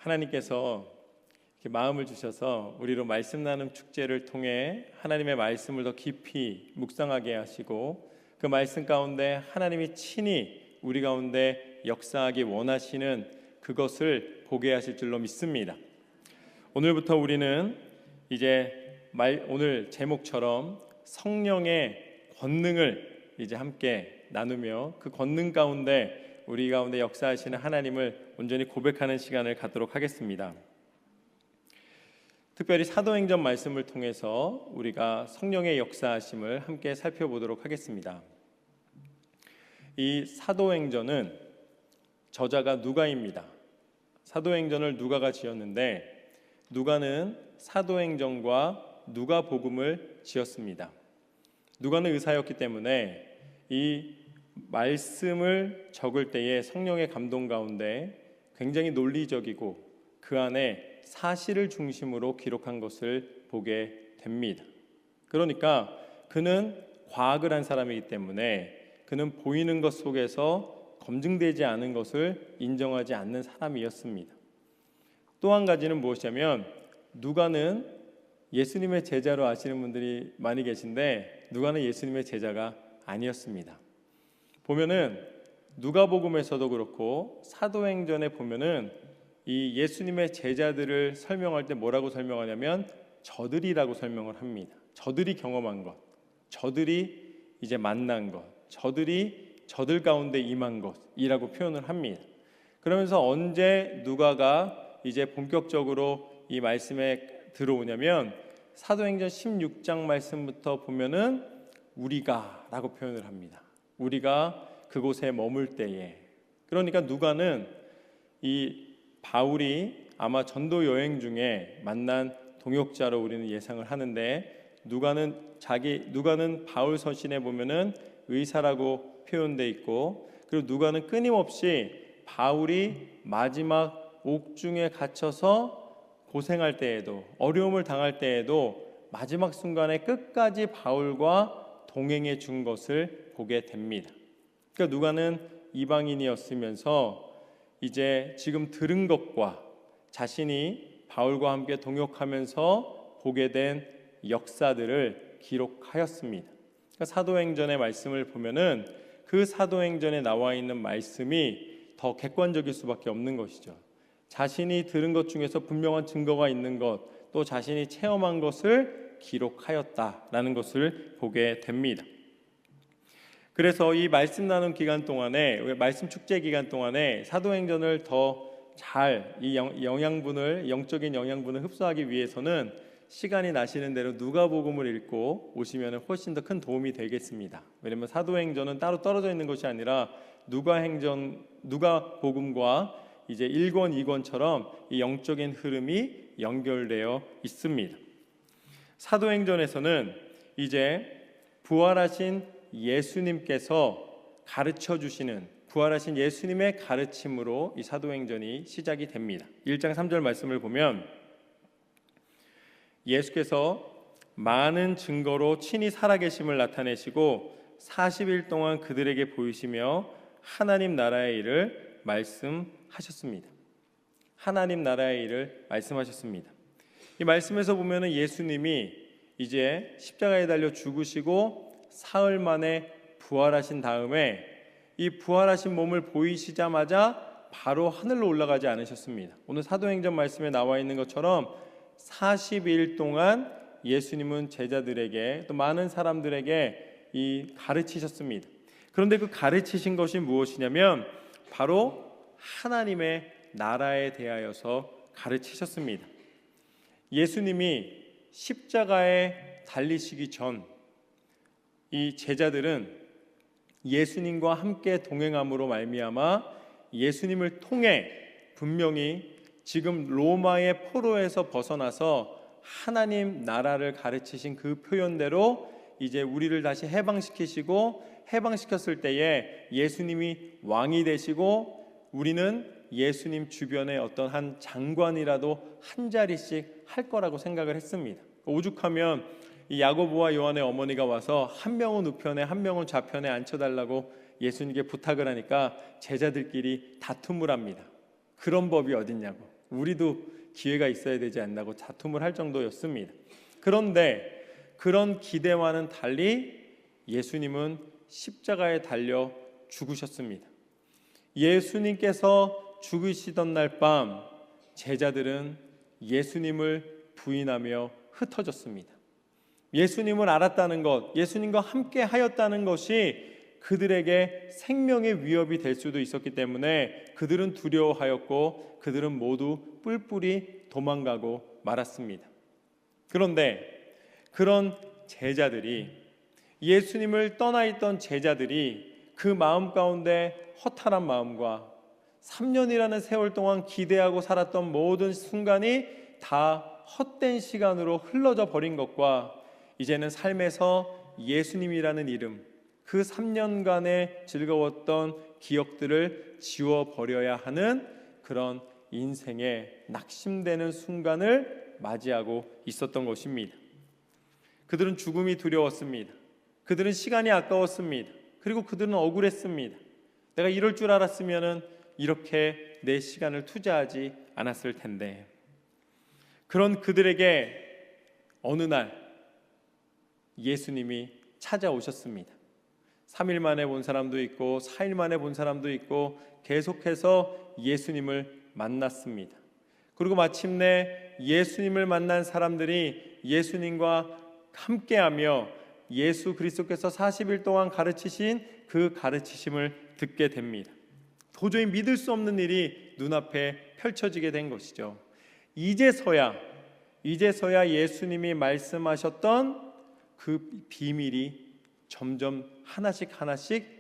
하나님께서 이렇게 마음을 주셔서 우리로 말씀 나눔 축제를 통해 하나님의 말씀을 더 깊이 묵상하게 하시고 그 말씀 가운데 하나님이 친히 우리 가운데 역사하기 원하시는 그것을 보게 하실 줄로 믿습니다. 오늘부터 우리는 이제 오늘 제목처럼 성령의 권능을 이제 함께 나누며 그 권능 가운데 우리 가운데 역사하시는 하나님을 온전히 고백하는 시간을 갖도록 하겠습니다. 특별히 사도행전 말씀을 통해서 우리가 성령의 역사하심을 함께 살펴보도록 하겠습니다. 이 사도행전은 저자가 누가입니다. 사도행전을 누가가 지었는데 누가는 사도행전과 누가복음을 지었습니다. 누가는 의사였기 때문에 이 말씀을 적을 때에 성령의 감동 가운데 굉장히 논리적이고 그 안에 사실을 중심으로 기록한 것을 보게 됩니다. 그러니까 그는 과학을 한 사람이기 때문에 그는 보이는 것 속에서 검증되지 않은 것을 인정하지 않는 사람이었습니다. 또 한 가지는 무엇이냐면 누가는 예수님의 제자로 아시는 분들이 많이 계신데 누가는 예수님의 제자가 아니었습니다. 보면은 누가복음에서도 그렇고 사도행전에 보면은 이 예수님의 제자들을 설명할 때 뭐라고 설명하냐면 저들이라고 설명을 합니다. 저들이 경험한 것, 저들이 이제 만난 것, 저들 가운데 임한 것이라고 표현을 합니다. 그러면서 언제 누가가 이제 본격적으로 이 말씀에 들어오냐면 사도행전 16장 말씀부터 보면은 우리가라고 표현을 합니다. 우리가 그곳에 머물 때에. 그러니까 누가는 이 바울이 아마 전도 여행 중에 만난 동역자로 우리는 예상을 하는데 누가는 바울 서신에 보면은 의사라고 표현돼 있고 그리고 누가는 끊임없이 바울이 마지막 옥중에 갇혀서 고생할 때에도 어려움을 당할 때에도 마지막 순간에 끝까지 바울과 동행해 준 것을 보게 됩니다. 그러니까 누가는 이방인이었으면서 이제 지금 들은 것과 자신이 바울과 함께 동역하면서 보게 된 역사들을 기록하였습니다. 그러니까 사도행전의 말씀을 보면은 그 사도행전에 나와 있는 말씀이 더 객관적일 수밖에 없는 것이죠. 자신이 들은 것 중에서 분명한 증거가 있는 것, 또 자신이 체험한 것을 기록하였다라는 것을 보게 됩니다. 그래서 이 말씀 나눔 기간 동안에, 말씀 축제 기간 동안에 사도행전을 더 잘 이 영적인 영양분을 흡수하기 위해서는 시간이 나시는 대로 누가복음을 읽고 오시면 훨씬 더 큰 도움이 되겠습니다. 왜냐하면 사도행전은 따로 떨어져 있는 것이 아니라 누가복음과 이제 1권, 2권처럼 이 영적인 흐름이 연결되어 있습니다. 사도행전에서는 이제 부활하신 예수님께서 가르쳐 주시는 부활하신 예수님의 가르침으로 이 사도행전이 시작이 됩니다. 1장 3절 말씀을 보면 예수께서 많은 증거로 친히 살아계심을 나타내시고 40일 동안 그들에게 보이시며 하나님 나라의 일을 말씀하셨습니다. 하나님 나라의 일을 말씀하셨습니다. 이 말씀에서 보면은 예수님이 이제 십자가에 달려 죽으시고 사흘 만에 부활하신 다음에 이 부활하신 몸을 보이시자마자 바로 하늘로 올라가지 않으셨습니다. 오늘 사도행전 말씀에 나와 있는 것처럼 40일 동안 예수님은 제자들에게 또 많은 사람들에게 이 가르치셨습니다. 그런데 그 가르치신 것이 무엇이냐면 바로 하나님의 나라에 대하여서 가르치셨습니다. 예수님이 십자가에 달리시기 전 이 제자들은 예수님과 함께 동행함으로 말미암아 예수님을 통해 분명히 지금 로마의 포로에서 벗어나서 하나님 나라를 가르치신 그 표현대로 이제 우리를 다시 해방시키시고 해방시켰을 때에 예수님이 왕이 되시고 우리는 예수님 주변에 어떤 한 장관이라도 한 자리씩 할 거라고 생각을 했습니다. 오죽하면 이 야고보와 요한의 어머니가 와서 한 명은 우편에 한 명은 좌편에 앉혀달라고 예수님께 부탁을 하니까 제자들끼리 다툼을 합니다. 그런 법이 어딨냐고. 우리도 기회가 있어야 되지 않나고 다툼을 할 정도였습니다. 그런데 그런 기대와는 달리 예수님은 십자가에 달려 죽으셨습니다. 예수님께서 죽으시던 날 밤 제자들은 예수님을 부인하며 흩어졌습니다. 예수님을 알았다는 것, 예수님과 함께 하였다는 것이 그들에게 생명의 위협이 될 수도 있었기 때문에 그들은 두려워하였고 그들은 모두 뿔뿔이 도망가고 말았습니다. 그런데 그런 제자들이, 예수님을 떠나 있던 제자들이 그 마음 가운데 허탈한 마음과 3년이라는 세월 동안 기대하고 살았던 모든 순간이 다 헛된 시간으로 흘러져 버린 것과 이제는 삶에서 예수님이라는 이름, 그 3년간의 즐거웠던 기억들을 지워버려야 하는 그런 인생의 낙심되는 순간을 맞이하고 있었던 것입니다. 그들은 죽음이 두려웠습니다. 그들은 시간이 아까웠습니다. 그리고 그들은 억울했습니다. 내가 이럴 줄 알았으면 이렇게 내 시간을 투자하지 않았을 텐데. 그런 그들에게 어느 날 예수님이 찾아오셨습니다. 3일 만에 본 사람도 있고 4일 만에 본 사람도 있고 계속해서 예수님을 만났습니다. 그리고 마침내 예수님을 만난 사람들이 예수님과 함께하며 예수 그리스도께서 40일 동안 가르치신 그 가르치심을 듣게 됩니다. 도저히 믿을 수 없는 일이 눈앞에 펼쳐지게 된 것이죠. 이제서야 예수님이 말씀하셨던 그 비밀이 점점 하나씩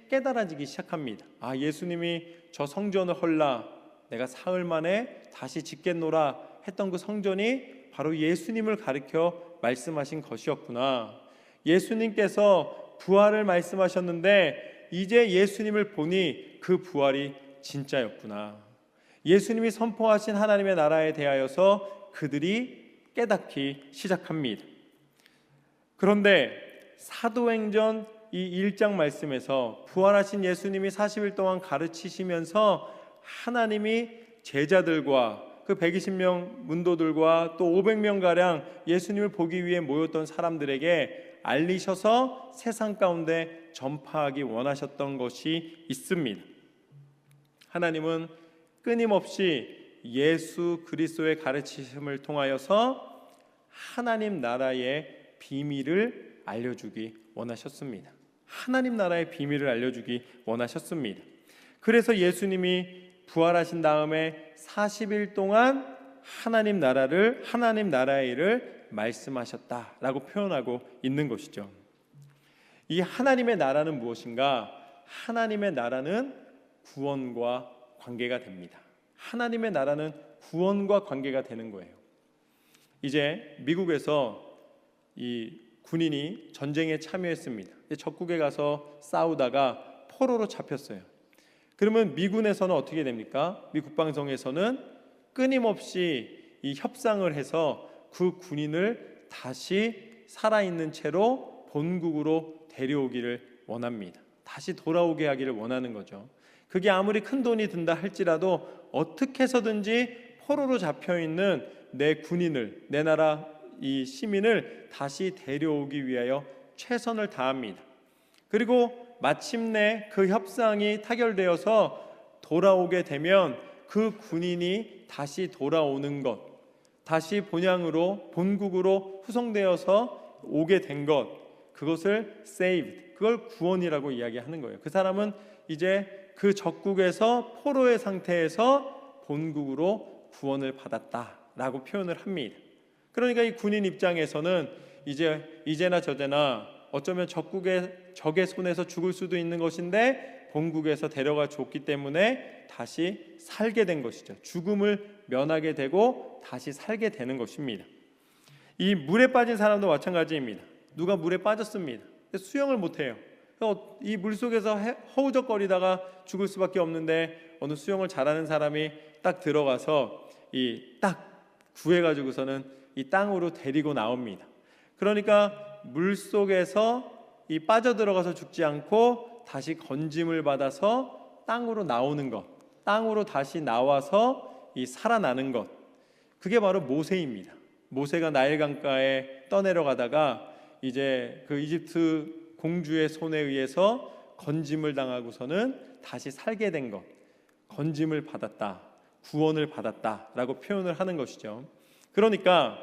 깨달아지기 시작합니다. 아, 예수님이 저 성전을 헐라 내가 사흘 만에 다시 짓겠노라 했던 그 성전이 바로 예수님을 가리켜 말씀하신 것이었구나. 예수님께서 부활을 말씀하셨는데 이제 예수님을 보니 그 부활이 진짜였구나. 예수님이 선포하신 하나님의 나라에 대하여서 그들이 깨닫기 시작합니다. 그런데 사도행전 이 1장 말씀에서 부활하신 예수님이 40일 동안 가르치시면서 하나님이 제자들과 그 120명 문도들과 또 500명가량 예수님을 보기 위해 모였던 사람들에게 알리셔서 세상 가운데 전파하기 원하셨던 것이 있습니다. 하나님은 끊임없이 예수 그리스도의 가르치심을 통하여서 하나님 나라의 비밀을 알려주기 원하셨습니다. 하나님 나라의 비밀을 알려주기 원하셨습니다. 그래서 예수님이 부활하신 다음에 40일 동안 하나님 나라의 일을 말씀하셨다라고 표현하고 있는 것이죠. 이 하나님의 나라는 무엇인가? 하나님의 나라는 구원과 관계가 됩니다. 하나님의 나라는 구원과 관계가 되는 거예요. 이제 미국에서 이 군인이 전쟁에 참여했습니다. 적국에 가서 싸우다가 포로로 잡혔어요. 그러면 미군에서는 어떻게 됩니까? 미 국방성에서는 끊임없이 이 협상을 해서 그 군인을 다시 살아있는 채로 본국으로 데려오기를 원합니다. 다시 돌아오게 하기를 원하는 거죠. 그게 아무리 큰 돈이 든다 할지라도 어떻게 해서든지 포로로 잡혀있는 내 군인을, 내 나라 이 시민을 다시 데려오기 위하여 최선을 다합니다. 그리고 마침내 그 협상이 타결되어서 돌아오게 되면 그 군인이 다시 돌아오는 것, 다시 본향으로 본국으로 후송되어서 오게 된 것, 그것을 saved, 그걸 구원이라고 이야기하는 거예요. 그 사람은 이제 그 적국에서 포로의 상태에서 본국으로 구원을 받았다라고 표현을 합니다. 그러니까 이 군인 입장에서는 이제나 저제나 어쩌면 적의 손에서 죽을 수도 있는 것인데 본국에서 데려가 줬기 때문에 다시 살게 된 것이죠. 죽음을 면하게 되고 다시 살게 되는 것입니다. 이 물에 빠진 사람도 마찬가지입니다. 누가 물에 빠졌습니다. 수영을 못해요. 이 물속에서 허우적거리다가 죽을 수밖에 없는데 어느 수영을 잘하는 사람이 딱 들어가서 딱 구해가지고서는 이 땅으로 데리고 나옵니다. 그러니까 물속에서 빠져들어가서 죽지 않고 다시 건짐을 받아서 땅으로 나오는 것, 땅으로 다시 나와서 살아나는 것, 그게 바로 모세입니다. 모세가 나일 강가에 떠내려가다가 이제 그 이집트 공주의 손에 의해서 건짐을 당하고서는 다시 살게 된 것, 건짐을 받았다, 구원을 받았다라고 표현을 하는 것이죠. 그러니까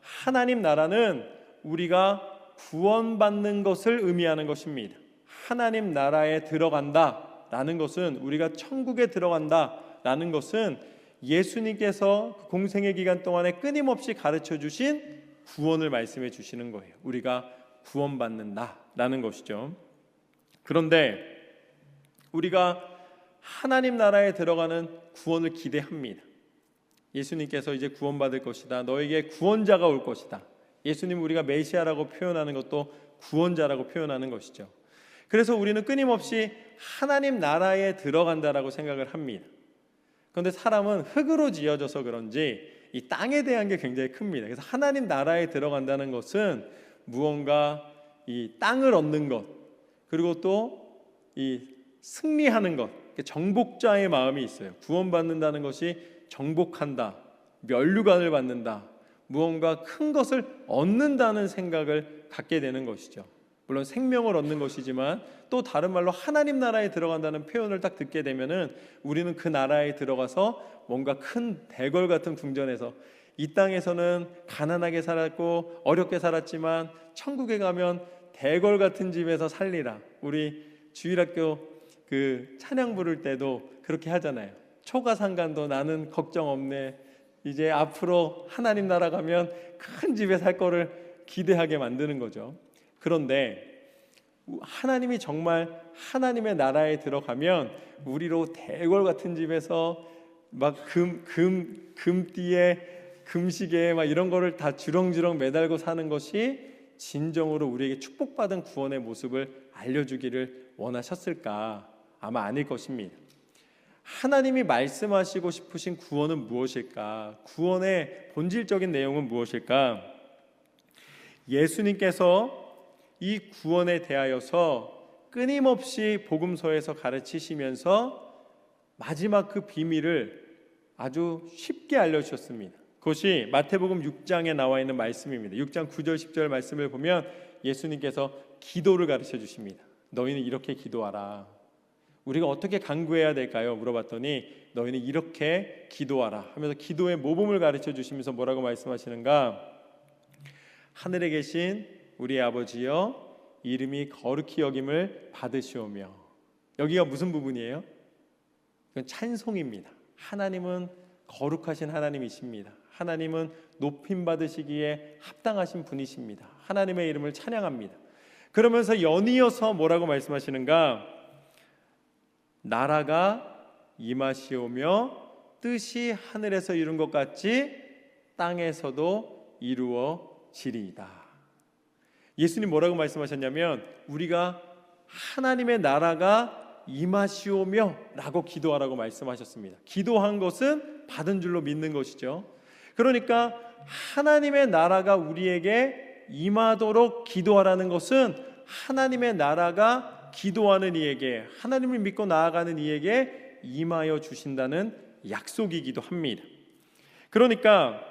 하나님 나라는 우리가 구원받는 것을 의미하는 것입니다. 하나님 나라에 들어간다라는 것은, 우리가 천국에 들어간다라는 것은 예수님께서 공생의 기간 동안에 끊임없이 가르쳐 주신 구원을 말씀해 주시는 거예요. 우리가 구원받는다라는 것이죠. 그런데 우리가 하나님 나라에 들어가는 구원을 기대합니다. 예수님께서 이제 구원받을 것이다, 너에게 구원자가 올 것이다. 예수님 우리가 메시아라고 표현하는 것도 구원자라고 표현하는 것이죠. 그래서 우리는 끊임없이 하나님 나라에 들어간다라고 생각을 합니다. 그런데 사람은 흙으로 지어져서 그런지 이 땅에 대한 게 굉장히 큽니다. 그래서 하나님 나라에 들어간다는 것은 무언가 이 땅을 얻는 것, 그리고 또 이 승리하는 것, 정복자의 마음이 있어요. 구원받는다는 것이 정복한다, 면류관을 받는다, 무언가 큰 것을 얻는다는 생각을 갖게 되는 것이죠. 물론 생명을 얻는 것이지만 또 다른 말로 하나님 나라에 들어간다는 표현을 딱 듣게 되면은 우리는 그 나라에 들어가서 뭔가 큰 대궐 같은 궁전에서, 이 땅에서는 가난하게 살았고 어렵게 살았지만 천국에 가면 대궐 같은 집에서 살리라. 우리 주일학교 그 찬양 부를 때도 그렇게 하잖아요. 초가상간도 나는 걱정 없네. 이제 앞으로 하나님 나라 가면 큰 집에 살 거를 기대하게 만드는 거죠. 그런데 하나님이 정말 하나님의 나라에 들어가면 우리로 대궐 같은 집에서 막 금띠에 금시계에 막 이런 거를 다 주렁주렁 매달고 사는 것이 진정으로 우리에게 축복받은 구원의 모습을 알려주기를 원하셨을까? 아마 아닐 것입니다. 하나님이 말씀하시고 싶으신 구원은 무엇일까? 구원의 본질적인 내용은 무엇일까? 예수님께서 이 구원에 대하여서 끊임없이 복음서에서 가르치시면서 마지막 그 비밀을 아주 쉽게 알려주셨습니다. 그것이 마태복음 6장에 나와 있는 말씀입니다. 6장 9절 10절 말씀을 보면 예수님께서 기도를 가르쳐 주십니다. 너희는 이렇게 기도하라. 우리가 어떻게 간구해야 될까요? 물어봤더니 너희는 이렇게 기도하라 하면서 기도의 모범을 가르쳐 주시면서 뭐라고 말씀하시는가? 하늘에 계신 우리 아버지여, 이름이 거룩히 여김을 받으시오며. 여기가 무슨 부분이에요? 이건 찬송입니다. 하나님은 거룩하신 하나님이십니다. 하나님은 높임 받으시기에 합당하신 분이십니다. 하나님의 이름을 찬양합니다. 그러면서 연이어서 뭐라고 말씀하시는가? 나라가 임하시오며 뜻이 하늘에서 이룬 것 같이 땅에서도 이루어지리이다. 예수님 뭐라고 말씀하셨냐면 우리가 하나님의 나라가 임하시오며 라고 기도하라고 말씀하셨습니다. 기도한 것은 받은 줄로 믿는 것이죠. 그러니까 하나님의 나라가 우리에게 임하도록 기도하라는 것은 하나님의 나라가 기도하는 이에게, 하나님을 믿고 나아가는 이에게 임하여 주신다는 약속이기도 합니다. 그러니까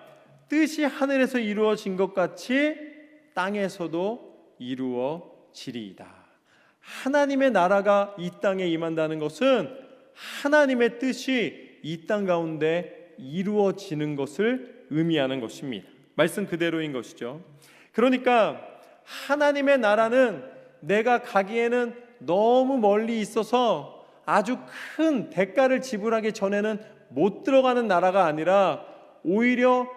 뜻이 하늘에서 이루어진 것 같이 땅에서도 이루어지리이다. 하나님의 나라가 이 땅에 임한다는 것은 하나님의 뜻이 이 땅 가운데 이루어지는 것을 의미하는 것입니다. 말씀 그대로인 것이죠. 그러니까 하나님의 나라는 내가 가기에는 너무 멀리 있어서 아주 큰 대가를 지불하기 전에는 못 들어가는 나라가 아니라 오히려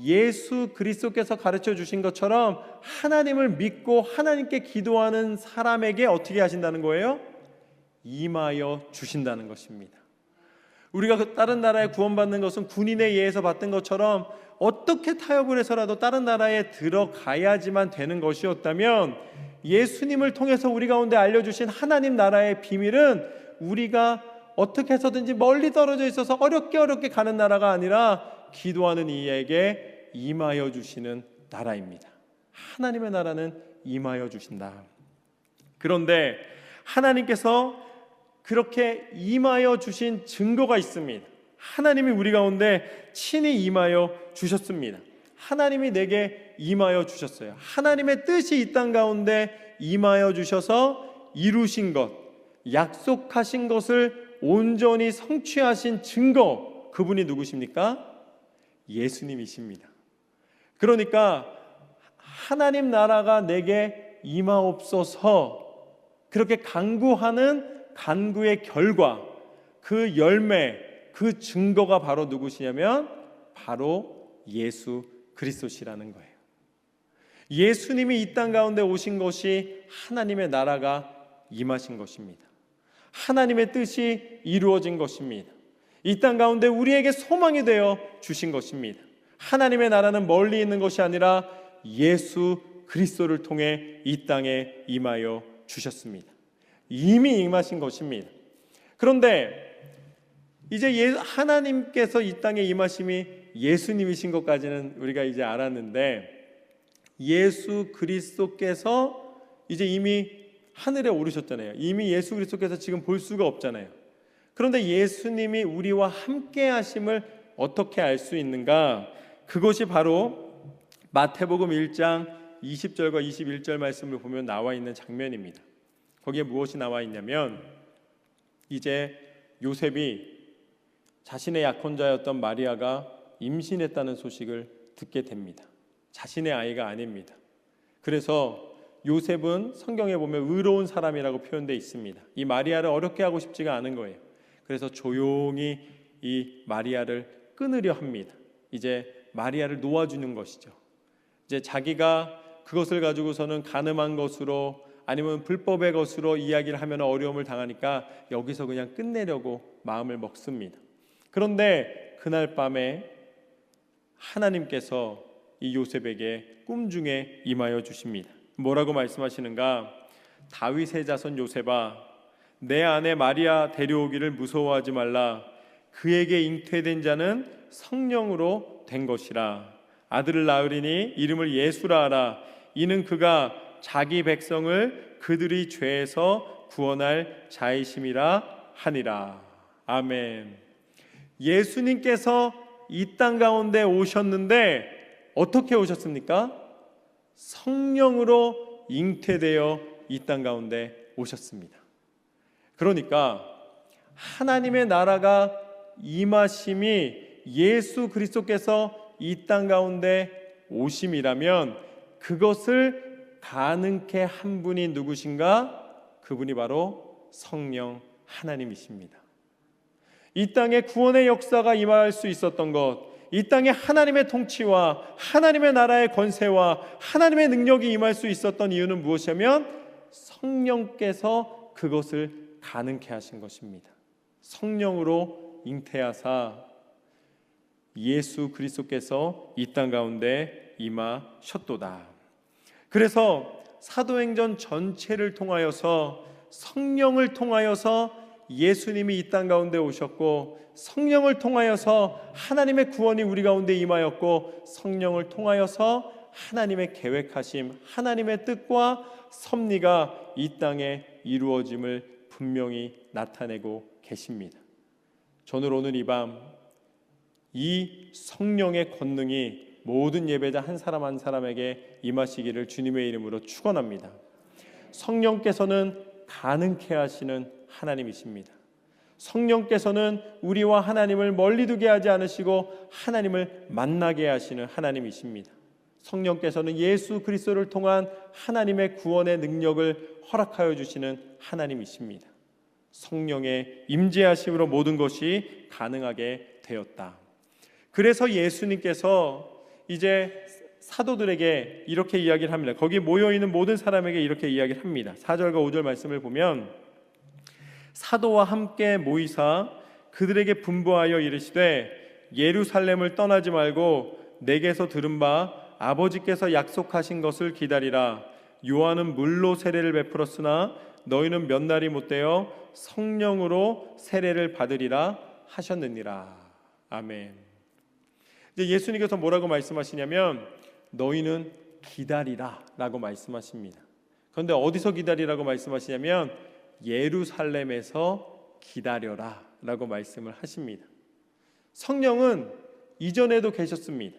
예수 그리스도께서 가르쳐 주신 것처럼 하나님을 믿고 하나님께 기도하는 사람에게 어떻게 하신다는 거예요? 임하여 주신다는 것입니다. 우리가 다른 나라에 구원받는 것은 군인에 의해서 받던 것처럼 어떻게 타협을 해서라도 다른 나라에 들어가야지만 되는 것이었다면, 예수님을 통해서 우리 가운데 알려주신 하나님 나라의 비밀은 우리가 어떻게 해서든지 멀리 떨어져 있어서 어렵게 가는 나라가 아니라 기도하는 이에게 임하여 주시는 나라입니다. 하나님의 나라는 임하여 주신다. 그런데 하나님께서 그렇게 임하여 주신 증거가 있습니다. 하나님이 우리 가운데 친히 임하여 주셨습니다. 하나님이 내게 임하여 주셨어요. 하나님의 뜻이 이 땅 가운데 임하여 주셔서 이루신 것, 약속하신 것을 온전히 성취하신 증거, 그분이 누구십니까? 예수님이십니다. 그러니까 하나님 나라가 내게 임하옵소서, 그렇게 간구하는 간구의 결과, 그 열매, 그 증거가 바로 누구시냐면 바로 예수 그리스도시라는 거예요. 예수님이 이 땅 가운데 오신 것이 하나님의 나라가 임하신 것입니다. 하나님의 뜻이 이루어진 것입니다. 이 땅 가운데 우리에게 소망이 되어 주신 것입니다. 하나님의 나라는 멀리 있는 것이 아니라 예수 그리스도를 통해 이 땅에 임하여 주셨습니다. 이미 임하신 것입니다. 그런데 이제 하나님께서 이 땅에 임하심이 예수님이신 것까지는 우리가 이제 알았는데, 예수 그리스도께서 이제 이미 하늘에 오르셨잖아요. 이미 예수 그리스도께서 지금 볼 수가 없잖아요. 그런데 예수님이 우리와 함께 하심을 어떻게 알 수 있는가? 그것이 바로 마태복음 1장 20절과 21절 말씀을 보면 나와 있는 장면입니다. 거기에 무엇이 나와 있냐면, 이제 요셉이 자신의 약혼자였던 마리아가 임신했다는 소식을 듣게 됩니다. 자신의 아이가 아닙니다. 그래서 요셉은 성경에 보면 의로운 사람이라고 표현되어 있습니다. 이 마리아를 어렵게 하고 싶지가 않은 거예요. 그래서 조용히 이 마리아를 끊으려 합니다. 이제 마리아를 놓아주는 것이죠. 이제 자기가 그것을 가지고서는 간음한 것으로 아니면 불법의 것으로 이야기를 하면 어려움을 당하니까 여기서 그냥 끝내려고 마음을 먹습니다. 그런데 그날 밤에 하나님께서 이 요셉에게 꿈 중에 임하여 주십니다. 뭐라고 말씀하시는가? 다윗의 자손 요셉아, 내 아내 마리아 데려오기를 무서워하지 말라. 그에게 잉태된 자는 성령으로 된 것이라. 아들을 낳으리니 이름을 예수라 하라. 이는 그가 자기 백성을 그들의 죄에서 구원할 자이심이라 하니라. 아멘. 예수님께서 이 땅 가운데 오셨는데 어떻게 오셨습니까? 성령으로 잉태되어 이 땅 가운데 오셨습니다. 그러니까 하나님의 나라가 임하심이 예수 그리스도께서 이 땅 가운데 오심이라면, 그것을 가능케 한 분이 누구신가? 그분이 바로 성령 하나님이십니다. 이 땅에 구원의 역사가 임할 수 있었던 것, 이 땅에 하나님의 통치와 하나님의 나라의 권세와 하나님의 능력이 임할 수 있었던 이유는 무엇이냐면 성령께서 그것을 가능케 하신 것입니다. 성령으로 잉태하사 예수 그리스도께서 이 땅 가운데 임하셨도다. 그래서 사도행전 전체를 통하여서 성령을 통하여서 예수님이 이 땅 가운데 오셨고, 성령을 통하여서 하나님의 구원이 우리 가운데 임하였고, 성령을 통하여서 하나님의 계획하심, 하나님의 뜻과 섭리가 이 땅에 이루어짐을 분명히 나타내고 계십니다. 저는 오늘 이 밤 이 성령의 권능이 모든 예배자 한 사람 한 사람에게 임하시기를 주님의 이름으로 축원합니다. 성령께서는 가능케 하시는 하나님이십니다. 성령께서는 우리와 하나님을 멀리 두게 하지 않으시고 하나님을 만나게 하시는 하나님이십니다. 성령께서는 예수 그리스도를 통한 하나님의 구원의 능력을 허락하여 주시는 하나님이십니다. 성령의 임재하심으로 모든 것이 가능하게 되었다. 그래서 예수님께서 이제 사도들에게 이렇게 이야기를 합니다. 거기 모여있는 모든 사람에게 이렇게 이야기를 합니다. 4절과 5절 말씀을 보면, 사도와 함께 모이사 그들에게 분부하여 이르시되 예루살렘을 떠나지 말고 내게서 들은 바 아버지께서 약속하신 것을 기다리라. 요한은 물로 세례를 베풀었으나 너희는 몇 날이 못되어 성령으로 세례를 받으리라 하셨느니라. 아멘. 이제 예수님께서 뭐라고 말씀하시냐면 너희는 기다리라 라고 말씀하십니다. 그런데 어디서 기다리라고 말씀하시냐면 예루살렘에서 기다려라 라고 말씀을 하십니다. 성령은 이전에도 계셨습니다.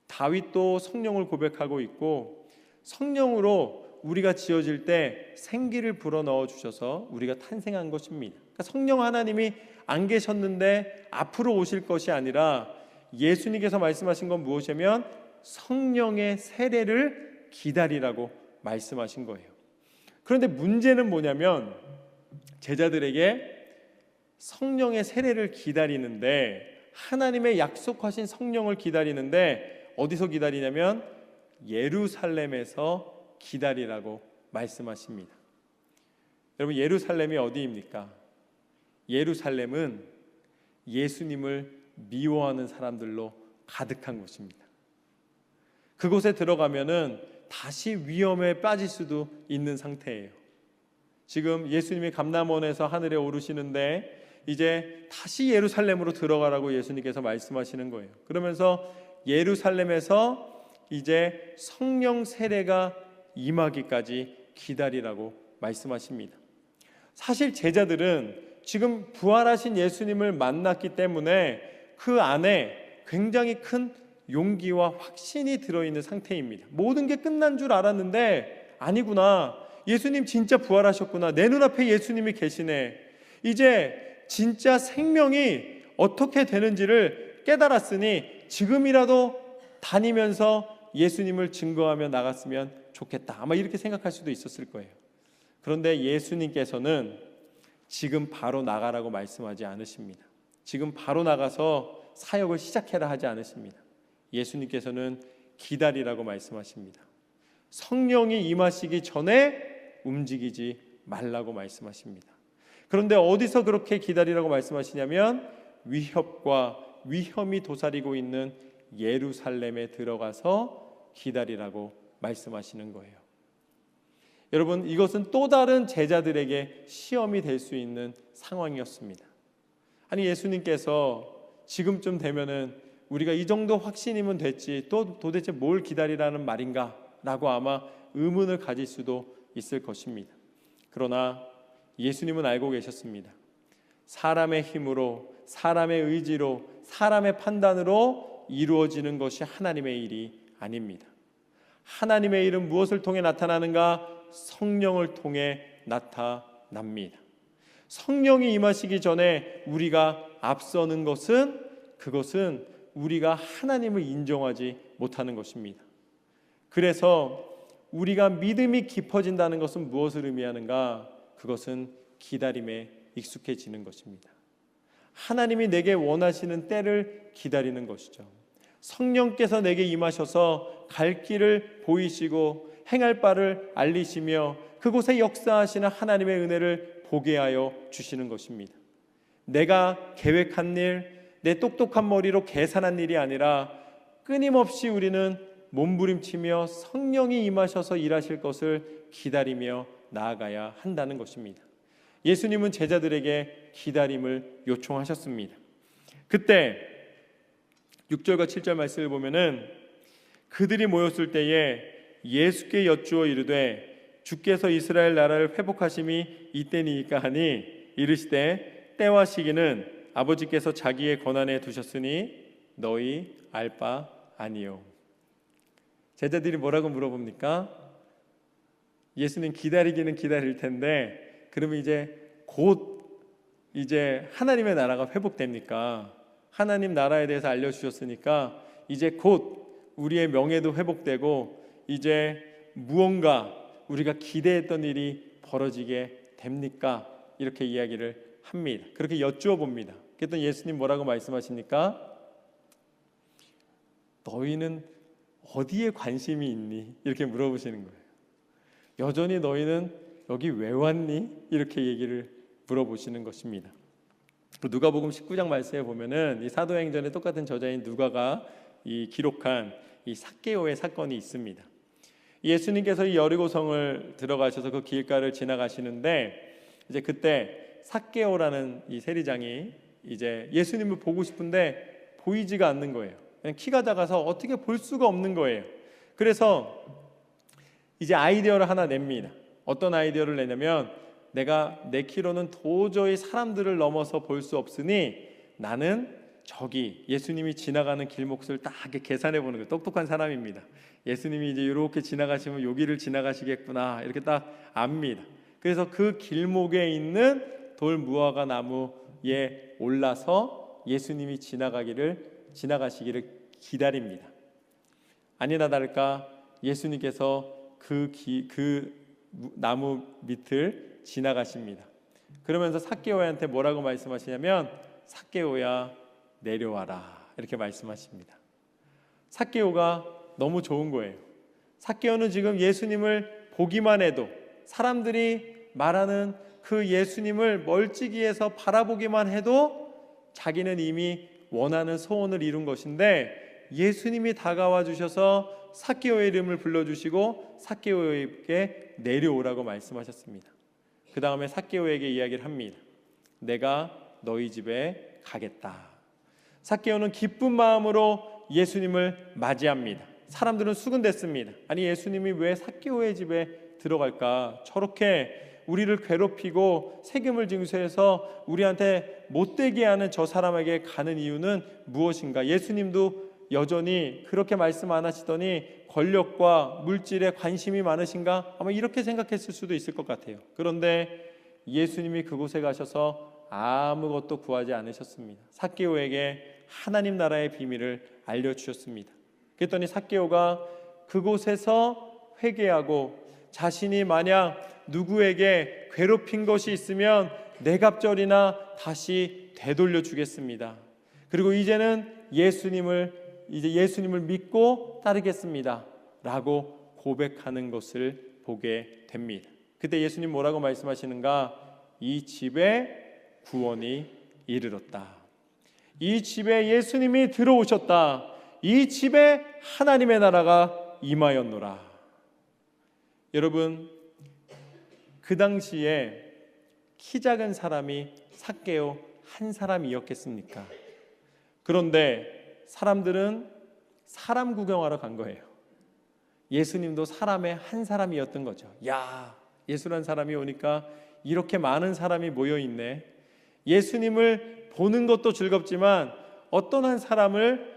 다윗도 성령을 고백하고 있고, 성령으로 우리가 지어질 때 생기를 불어넣어 주셔서 우리가 탄생한 것입니다. 그러니까 성령 하나님이 안 계셨는데 앞으로 오실 것이 아니라 예수님께서 말씀하신 건 무엇이냐면 성령의 세례를 기다리라고 말씀하신 거예요. 그런데 문제는 뭐냐면 제자들에게 성령의 세례를 기다리는데, 하나님의 약속하신 성령을 기다리는데 어디서 기다리냐면 예루살렘에서 기다리라고 말씀하십니다. 여러분, 예루살렘이 어디입니까? 예루살렘은 예수님을 미워하는 사람들로 가득한 곳입니다. 그곳에 들어가면은 다시 위험에 빠질 수도 있는 상태예요. 지금 예수님이 감람원에서 하늘에 오르시는데 이제 다시 예루살렘으로 들어가라고 예수님께서 말씀하시는 거예요. 그러면서 예루살렘에서 이제 성령 세례가 임하기까지 기다리라고 말씀하십니다. 사실 제자들은 지금 부활하신 예수님을 만났기 때문에 그 안에 굉장히 큰 용기와 확신이 들어있는 상태입니다. 모든 게 끝난 줄 알았는데 아니구나, 예수님 진짜 부활하셨구나, 내 눈앞에 예수님이 계시네, 이제 진짜 생명이 어떻게 되는지를 깨달았으니 지금이라도 다니면서 예수님을 증거하며 나갔으면 좋겠다, 아마 이렇게 생각할 수도 있었을 거예요. 그런데 예수님께서는 지금 바로 나가라고 말씀하지 않으십니다. 지금 바로 나가서 사역을 시작해라 하지 않으십니다. 예수님께서는 기다리라고 말씀하십니다. 성령이 임하시기 전에 움직이지 말라고 말씀하십니다. 그런데 어디서 그렇게 기다리라고 말씀하시냐면 위협과 위험이 도사리고 있는 예루살렘에 들어가서 기다리라고 말씀하시는 거예요. 여러분, 이것은 또 다른 제자들에게 시험이 될 수 있는 상황이었습니다. 아니, 예수님께서 지금쯤 되면은 우리가 이 정도 확신이면 됐지, 또 도대체 뭘 기다리라는 말인가 라고 아마 의문을 가질 수도 있을 것입니다. 그러나 예수님은 알고 계셨습니다. 사람의 힘으로, 사람의 의지로, 사람의 판단으로 이루어지는 것이 하나님의 일이 아닙니다. 하나님의 일은 무엇을 통해 나타나는가? 성령을 통해 나타납니다. 성령이 임하시기 전에 우리가 앞서는 것은, 그것은 우리가 하나님을 인정하지 못하는 것입니다. 그래서 우리가 믿음이 깊어진다는 것은 무엇을 의미하는가? 그것은 기다림에 익숙해지는 것입니다. 하나님이 내게 원하시는 때를 기다리는 것이죠. 성령께서 내게 임하셔서 갈 길을 보이시고 행할 바를 알리시며 그곳에 역사하시는 하나님의 은혜를 보게 하여 주시는 것입니다. 내가 계획한 일, 내 똑똑한 머리로 계산한 일이 아니라 끊임없이 우리는 몸부림치며 성령이 임하셔서 일하실 것을 기다리며 나아가야 한다는 것입니다. 예수님은 제자들에게 기다림을 요청하셨습니다. 그때 6절과 7절 말씀을 보면은 그들이 모였을 때에 예수께 여쭈어 이르되 주께서 이스라엘 나라를 회복하심이 이때니이까 하니 이르시되 때와 시기는 아버지께서 자기의 권한에 두셨으니 너희 알 바 아니요. 제자들이 뭐라고 물어봅니까? 예수님 기다리기는 기다릴 텐데 그러면 이제 곧 이제 하나님의 나라가 회복됩니까? 하나님 나라에 대해서 알려주셨으니까 이제 곧 우리의 명예도 회복되고 이제 무언가 우리가 기대했던 일이 벌어지게 됩니까? 이렇게 이야기를 합니다. 그렇게 여쭈어 봅니다. 그랬더니 예수님 뭐라고 말씀하십니까? 너희는 어디에 관심이 있니? 이렇게 물어보시는 거예요. 여전히 너희는 여기 왜 왔니? 이렇게 얘기를 물어보시는 것입니다. 누가복음 19장 말씀에 보면은 이 사도행전의 똑같은 저자인 누가가 이 기록한 이 삭개오의 사건이 있습니다. 예수님께서 이 여리고성을 들어가셔서 그 길가를 지나가시는데 이제 그때 삭개오라는 이 세리장이 이제 예수님을 보고 싶은데 보이지가 않는 거예요. 그냥 키가 작아서 어떻게 볼 수가 없는 거예요. 그래서 이제 아이디어를 하나 냅니다. 어떤 아이디어를 내냐면 내가 내 키로는 도저히 사람들을 넘어서 볼 수 없으니 나는 저기 예수님이 지나가는 길목을 딱 이렇게 계산해 보는 거예요. 똑똑한 사람입니다. 예수님이 이제 이렇게 지나가시면 여기를 지나가시겠구나 이렇게 딱 압니다. 그래서 그 길목에 있는 돌 무화과 나무에 올라서 예수님이 지나가시기를 기다립니다. 아니나 다를까 예수님께서 그 나무 밑을 지나가십니다. 그러면서 삭개오한테 뭐라고 말씀하시냐면 삭개오야 내려와라 이렇게 말씀하십니다. 삭개오가 너무 좋은 거예요. 삭개오는 지금 예수님을 보기만 해도 사람들이 말하는 그 예수님을 멀찍이에서 바라보기만 해도 자기는 이미 원하는 소원을 이룬 것인데 예수님이 다가와 주셔서 삭개오의 이름을 불러주시고 삭개오에게 내려오라고 말씀하셨습니다. 그 다음에 삭개오에게 이야기를 합니다. 내가 너희 집에 가겠다. 삭개오는 기쁜 마음으로 예수님을 맞이합니다. 사람들은 수군댔습니다. 아니 예수님이 왜 삭개오의 집에 들어갈까? 저렇게 우리를 괴롭히고 세금을 징수해서 우리한테 못되게 하는 저 사람에게 가는 이유는 무엇인가? 예수님도 여전히 그렇게 말씀 안 하시더니 권력과 물질에 관심이 많으신가? 아마 이렇게 생각했을 수도 있을 것 같아요. 그런데 예수님이 그곳에 가셔서 아무것도 구하지 않으셨습니다. 삭개오에게 하나님 나라의 비밀을 알려주셨습니다. 그랬더니 삭개오가 그곳에서 회개하고 자신이 만약 누구에게 괴롭힌 것이 있으면 내갑절이나 다시 되돌려 주겠습니다. 그리고 이제는 예수님을 믿고 따르겠습니다 라고 고백하는 것을 보게 됩니다. 그때 예수님 뭐라고 말씀하시는가? 이 집에 구원이 이르렀다. 이 집에 예수님이 들어오셨다. 이 집에 하나님의 나라가 임하였노라. 여러분, 그 당시에 키 작은 사람이 삭개오 한 사람이었겠습니까? 그런데 사람들은 사람 구경하러 간 거예요. 예수님도 사람의 한 사람이었던 거죠. 야, 예수란 사람이 오니까 이렇게 많은 사람이 모여 있네. 예수님을 보는 것도 즐겁지만 어떤 한 사람을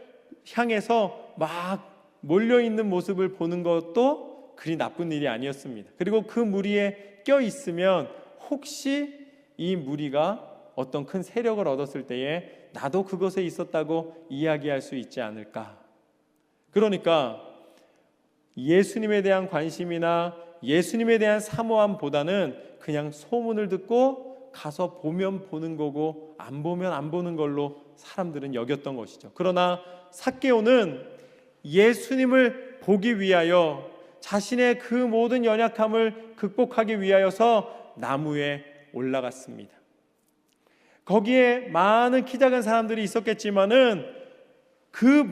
향해서 막 몰려 있는 모습을 보는 것도 그리 나쁜 일이 아니었습니다. 그리고 그 무리에 껴 있으면 혹시 이 무리가 어떤 큰 세력을 얻었을 때에 나도 그것에 있었다고 이야기할 수 있지 않을까. 그러니까 예수님에 대한 관심이나 예수님에 대한 사모함보다는 그냥 소문을 듣고 가서 보면 보는 거고 안 보면 안 보는 걸로 사람들은 여겼던 것이죠. 그러나 삭개오는 예수님을 보기 위하여 자신의 그 모든 연약함을 극복하기 위하여서 나무에 올라갔습니다. 거기에 많은 키 작은 사람들이 있었겠지만은 그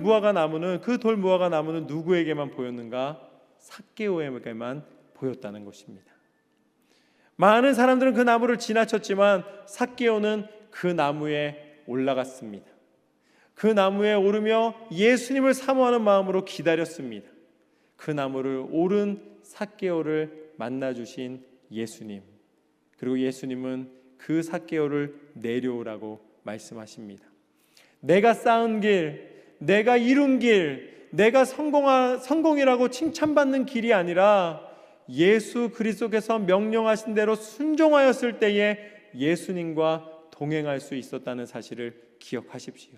돌 무화과 나무는 누구에게만 보였는가? 삭개오에게만 보였다는 것입니다. 많은 사람들은 그 나무를 지나쳤지만 삭개오는 그 나무에 올라갔습니다. 그 나무에 오르며 예수님을 사모하는 마음으로 기다렸습니다. 그 나무를 오른 삭개오를 만나주신 예수님, 그리고 예수님은 그 삭개오를 내려오라고 말씀하십니다. 내가 쌓은 길, 내가 이룬 길, 내가 성공이라고 칭찬받는 길이 아니라 예수 그리스도께서 명령하신 대로 순종하였을 때에 예수님과 동행할 수 있었다는 사실을 기억하십시오.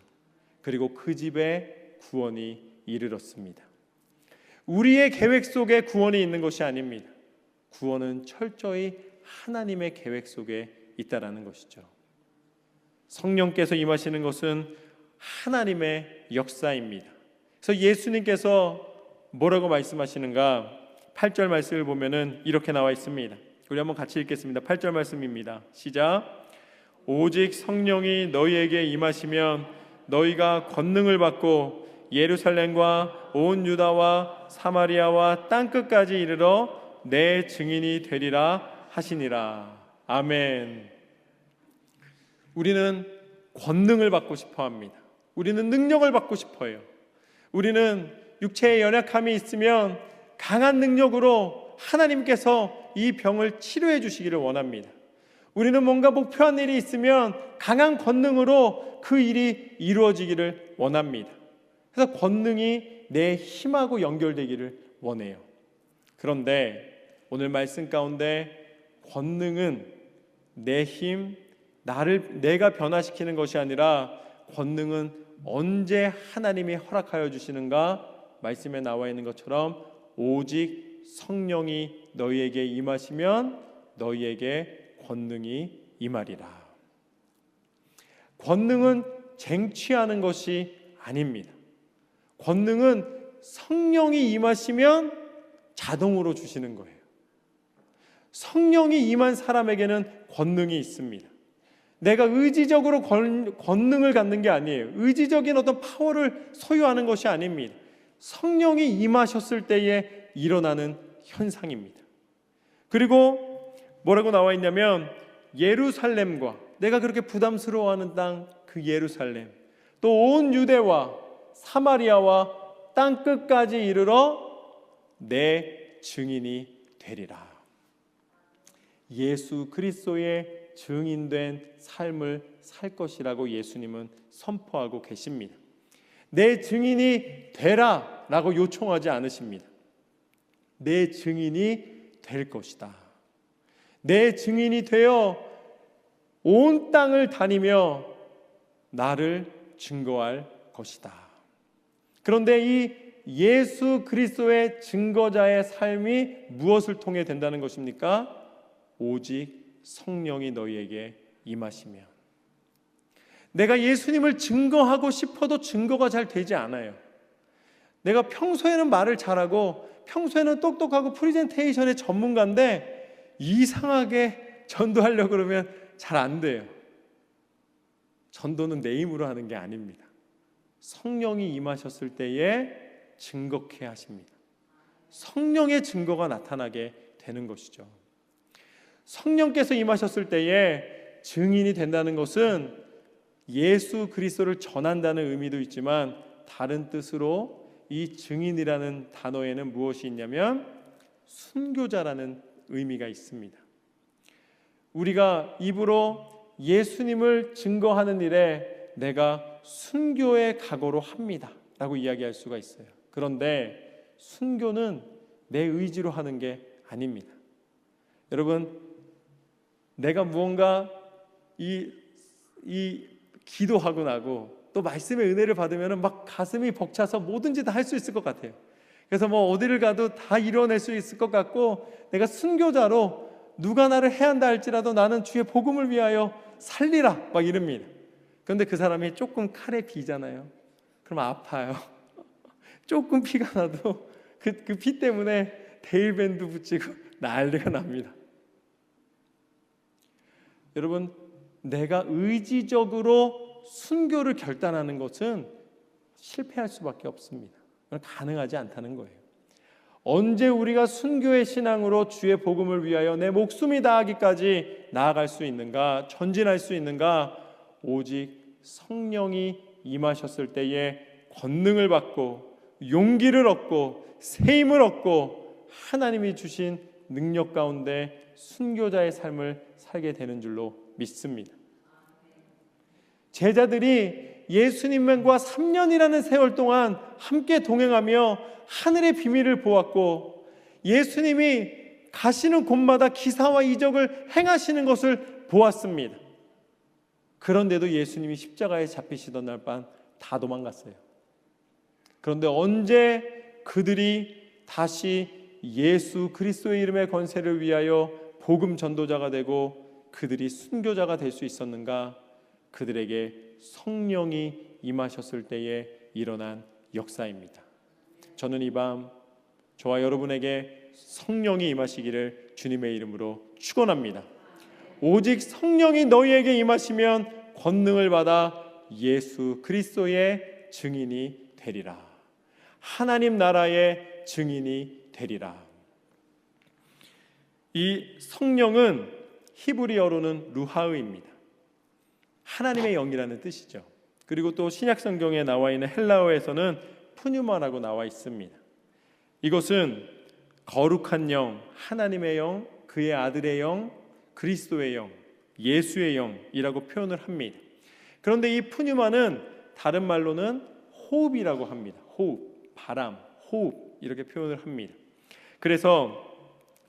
그리고 그 집에 구원이 이르렀습니다. 우리의 계획 속에 구원이 있는 것이 아닙니다. 구원은 철저히 하나님의 계획 속에 있다라는 것이죠. 성령께서 임하시는 것은 하나님의 역사입니다. 그래서 예수님께서 뭐라고 말씀하시는가? 8절 말씀을 보면은 이렇게 나와 있습니다. 우리 한번 같이 읽겠습니다. 8절 말씀입니다. 시작. 오직 성령이 너희에게 임하시면 너희가 권능을 받고 예루살렘과 온 유다와 사마리아와 땅끝까지 이르러 내 증인이 되리라 하시니라. 아멘. 우리는 권능을 받고 싶어 합니다. 우리는 능력을 받고 싶어요. 우리는 육체의 연약함이 있으면 강한 능력으로 하나님께서 이 병을 치료해 주시기를 원합니다. 우리는 뭔가 목표한 일이 있으면 강한 권능으로 그 일이 이루어지기를 원합니다. 그래서 권능이 내 힘하고 연결되기를 원해요. 그런데 오늘 말씀 가운데 권능은 내 힘, 내가 변화시키는 것이 아니라 권능은 언제 하나님이 허락하여 주시는가? 말씀에 나와 있는 것처럼 오직 성령이 너희에게 임하시면 너희에게 권능이 임하리라. 권능은 쟁취하는 것이 아닙니다. 권능은 성령이 임하시면 자동으로 주시는 거예요. 성령이 임한 사람에게는 권능이 있습니다. 내가 의지적으로 권능을 갖는 게 아니에요. 의지적인 어떤 파워를 소유하는 것이 아닙니다. 성령이 임하셨을 때에 일어나는 현상입니다. 그리고 뭐라고 나와 있냐면 예루살렘과 내가 그렇게 부담스러워하는 땅 그 예루살렘, 또 온 유대와 사마리아와 땅 끝까지 이르러 내 증인이 되리라. 예수 그리스도의 증인된 삶을 살 것이라고 예수님은 선포하고 계십니다. 내 증인이 되라 라고 요청하지 않으십니다. 내 증인이 될 것이다. 내 증인이 되어 온 땅을 다니며 나를 증거할 것이다. 그런데 이 예수 그리스도의 증거자의 삶이 무엇을 통해 된다는 것입니까? 오직 성령이 너희에게 임하시면. 내가 예수님을 증거하고 싶어도 증거가 잘 되지 않아요. 내가 평소에는 말을 잘하고 평소에는 똑똑하고 프레젠테이션의 전문가인데 이상하게 전도하려고 그러면 잘 안 돼요. 전도는 내 힘으로 하는 게 아닙니다. 성령이 임하셨을 때에 증거케 하십니다. 성령의 증거가 나타나게 되는 것이죠. 성령께서 임하셨을 때에 증인이 된다는 것은 예수 그리스도를 전한다는 의미도 있지만 다른 뜻으로 이 증인이라는 단어에는 무엇이 있냐면 순교자라는 의미가 있습니다. 우리가 입으로 예수님을 증거하는 일에 내가 순교의 각오로 합니다 라고 이야기할 수가 있어요. 그런데 순교는 내 의지로 하는 게 아닙니다. 여러분, 내가 무언가 이 기도하고 나고 또 말씀의 은혜를 받으면 막 가슴이 벅차서 뭐든지 다 할 수 있을 것 같아요. 그래서 뭐 어디를 가도 다 이뤄낼 수 있을 것 같고 내가 순교자로 누가 나를 해한다 할지라도 나는 주의 복음을 위하여 살리라 막 이럽니다. 그런데 그 사람이 조금 칼에 비잖아요. 그럼 아파요. 조금 피가 나도 그 피 때문에 데일밴드 붙이고 난리가 납니다. 여러분, 내가 의지적으로 순교를 결단하는 것은 실패할 수밖에 없습니다. 가능하지 않다는 거예요. 언제 우리가 순교의 신앙으로 주의 복음을 위하여 내 목숨이 다하기까지 나아갈 수 있는가, 전진할 수 있는가? 오직 성령이 임하셨을 때에 권능을 받고 용기를 얻고 새 힘을 얻고 하나님이 주신 능력 가운데 순교자의 삶을 살게 되는 줄로 믿습니다. 제자들이 예수님과 3년이라는 세월 동안 함께 동행하며 하늘의 비밀을 보았고 예수님이 가시는 곳마다 기사와 이적을 행하시는 것을 보았습니다. 그런데도 예수님이 십자가에 잡히시던 날 밤 다 도망갔어요. 그런데 언제 그들이 다시 예수 그리스도의 이름의 권세를 위하여 복음 전도자가 되고 그들이 순교자가 될 수 있었는가? 그들에게 성령이 임하셨을 때에 일어난 역사입니다. 저는 이 밤 저와 여러분에게 성령이 임하시기를 주님의 이름으로 축원합니다. 오직 성령이 너희에게 임하시면 권능을 받아 예수 그리스도의 증인이 되리라. 하나님 나라의 증인이 되리라. 이 성령은 히브리어로는 루하흐입니다. 하나님의 영이라는 뜻이죠. 그리고 또 신약 성경에 나와 있는 헬라어에서는 푸뉴마라고 나와 있습니다. 이것은 거룩한 영, 하나님의 영, 그의 아들의 영, 그리스도의 영, 예수의 영이라고 표현을 합니다. 그런데 이 푸뉴마는 다른 말로는 호흡이라고 합니다. 호흡, 바람, 호흡 이렇게 표현을 합니다. 그래서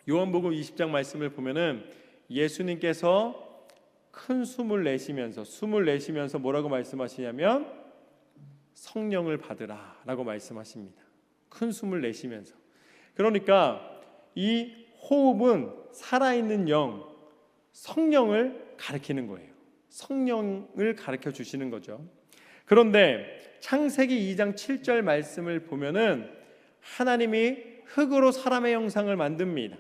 요한복음 20장 말씀을 보면은 예수님께서 큰 숨을 내쉬면서 뭐라고 말씀하시냐면 성령을 받으라 라고 말씀하십니다. 큰 숨을 내쉬면서. 그러니까 이 호흡은 살아있는 영, 성령을 가리키는 거예요. 성령을 가르쳐 주시는 거죠. 그런데 창세기 2장 7절 말씀을 보면은 하나님이 흙으로 사람의 형상을 만듭니다.